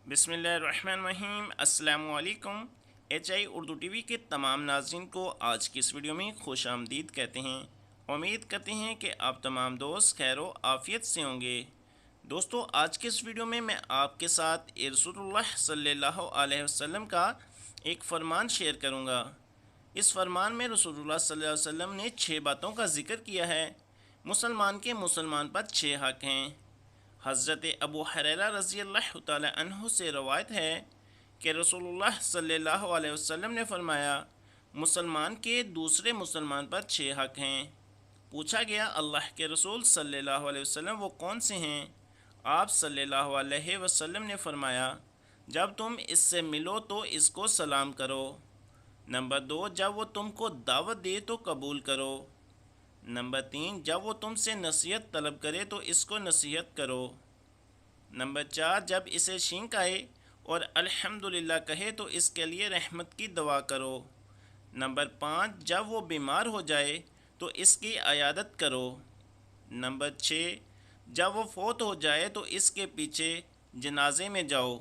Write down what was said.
बिस्मिल्लाहिर्रहमानिर्रहीम। अस्सलामु अलैकुम। HI उर्दू टीवी के तमाम नाज़रीन को आज की इस वीडियो में खुश आमदीद कहते हैं। उम्मीद करते हैं कि आप तमाम दोस्त खैर व आफ़ियत से होंगे। दोस्तों, आज के इस वीडियो में मैं आपके साथ रसूलुल्लाह सल्लल्लाहु अलैहि वसल्लम का एक फ़रमान शेयर करूँगा। इस फरमान में रसूलुल्लाह सल्लल्लाहु अलैहि वसल्लम ने 6 बातों का ज़िक्र किया है। मुसलमान के मुसलमान पर 6 हक़ हैं। हज़रत अबू हुरैरा रज़ी अल्लाह तआला अन्हु से रवायत है कि रसूलुल्लाह सल्लल्लाहु अलैहि वसल्लम ने फरमाया, मुसलमान के दूसरे मुसलमान पर 6 हक़ हैं। पूछा गया, अल्लाह के रसूल सल्लल्लाहु अलैहि वसल्लम वो कौन से हैं? आप सल्लल्लाहु अलैहि वसल्लम ने फरमाया, जब तुम इससे मिलो तो इसको सलाम करो। नंबर 2, जब वो तुमको दावत दे तो कबूल करो। नंबर 3, जब वो तुमसे नसीहत तलब करे तो इसको नसीहत करो। नंबर 4, जब इसे छींक आए और अल्हम्दुलिल्लाह कहे तो इसके लिए रहमत की दुआ करो। नंबर 5, जब वो बीमार हो जाए तो इसकी अयादत करो। नंबर 6, जब वो फौत हो जाए तो इसके पीछे जनाजे में जाओ।